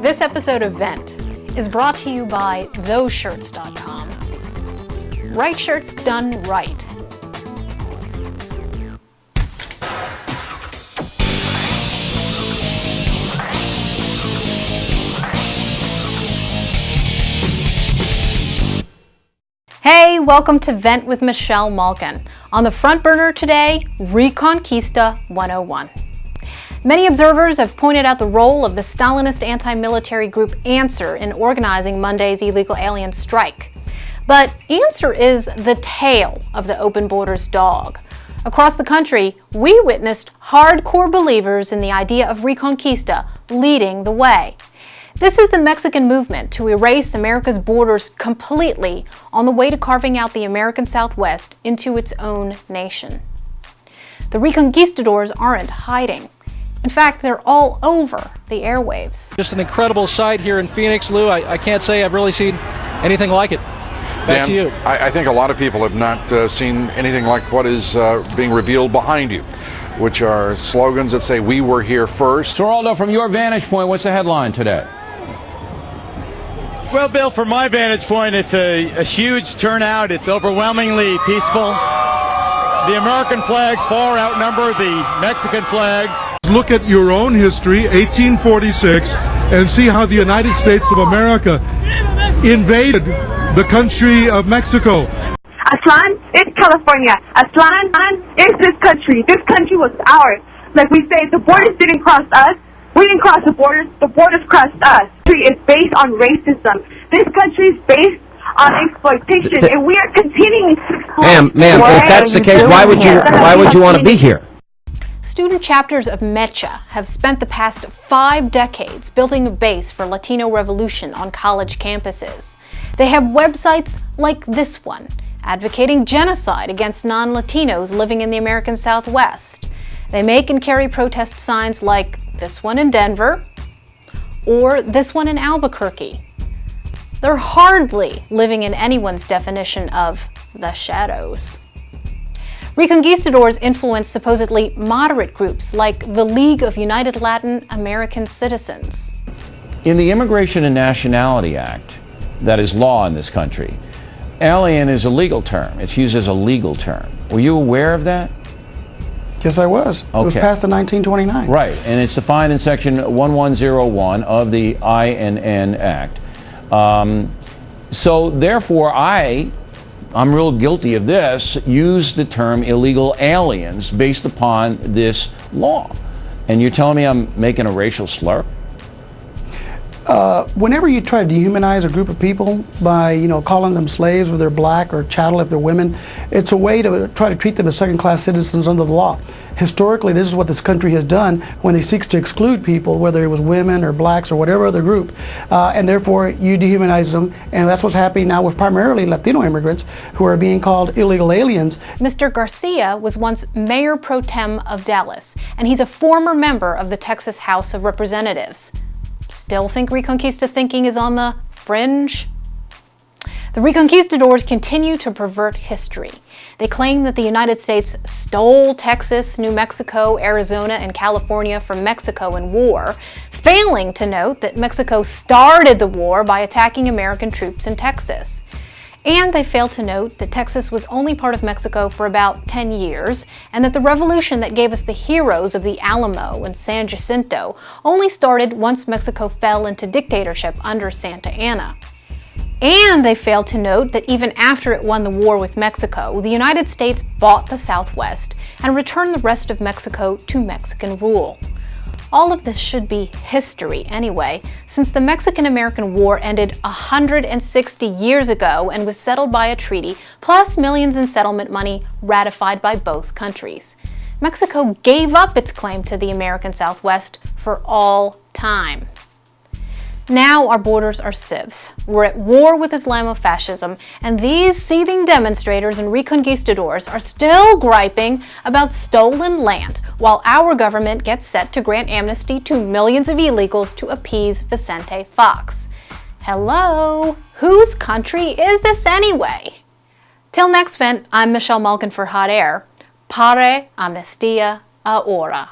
This episode of Vent is brought to you by thoseshirts.com. Right shirts done right. Hey, welcome to Vent with Michelle Malkin. On the front burner today, Reconquista 101. Many observers have pointed out the role of the Stalinist anti-military group Answer in organizing Monday's illegal alien strike. But Answer is the tail of the open borders dog. Across the country, we witnessed hardcore believers in the idea of Reconquista leading the way. This is the Mexican movement to erase America's borders completely on the way to carving out the American Southwest into its own nation. The Reconquistadors aren't hiding. In fact, they're all over the airwaves. Just an incredible sight here in Phoenix, Lou. I can't say I've really seen anything like it. Back to you. I think a lot of people have not seen anything like what is being revealed behind you, which are slogans that say, "We were here first." Geraldo, from your vantage point, what's the headline today? Well, Bill, from my vantage point, it's a huge turnout. It's overwhelmingly peaceful. The American flags far outnumber the Mexican flags. Look at your own history, 1846, and see how the United States of America invaded the country of Mexico. Aslan is California. Aslan is this country. This country was ours. Like we say, the borders didn't cross us. We didn't cross the borders crossed us. This country is based on racism. This country is based on exploitation, and we are continuing to exploit. Ma'am, if that's the case, why would you want to be here? Student chapters of MECHA have spent the past 5 decades building a base for Latino revolution on college campuses. They have websites like this one, advocating genocide against non-Latinos living in the American Southwest. They make and carry protest signs like this one in Denver or this one in Albuquerque. They're hardly living in anyone's definition of the shadows. Reconquistadors influence supposedly moderate groups like the League of United Latin American Citizens. In the Immigration and Nationality Act, that is law in this country, alien is a legal term. It's used as a legal term. Were you aware of that? Yes, I was. Okay. It was passed in 1929. Right, and it's defined in Section 1101 of the INN Act. So therefore, I'm real guilty of this, use the term illegal aliens based upon this law. And you're telling me I'm making a racial slur? Whenever you try to dehumanize a group of people by, calling them slaves if they're black or chattel if they're women, it's a way to try to treat them as second-class citizens under the law. Historically, this is what this country has done when they seeks to exclude people, whether it was women or blacks or whatever other group, and therefore you dehumanize them, and that's what's happening now with primarily Latino immigrants who are being called illegal aliens. Mr. Garcia was once mayor pro tem of Dallas, and he's a former member of the Texas House of Representatives. Still think Reconquista thinking is on the fringe? The Reconquistadors continue to pervert history. They claim that the United States stole Texas, New Mexico, Arizona, and California from Mexico in war, failing to note that Mexico started the war by attacking American troops in Texas. And they fail to note that Texas was only part of Mexico for about 10 years, and that the revolution that gave us the heroes of the Alamo and San Jacinto only started once Mexico fell into dictatorship under Santa Anna. And they fail to note that even after it won the war with Mexico, the United States bought the Southwest and returned the rest of Mexico to Mexican rule. All of this should be history anyway, since the Mexican-American War ended 160 years ago and was settled by a treaty, plus millions in settlement money ratified by both countries. Mexico gave up its claim to the American Southwest for all time. Now our borders are civs. We're at war with Islamofascism, and these seething demonstrators and reconquistadors are still griping about stolen land, while our government gets set to grant amnesty to millions of illegals to appease Vicente Fox. Hello? Whose country is this anyway? Till next Vent, I'm Michelle Malkin for Hot Air. Pare amnestia ahora.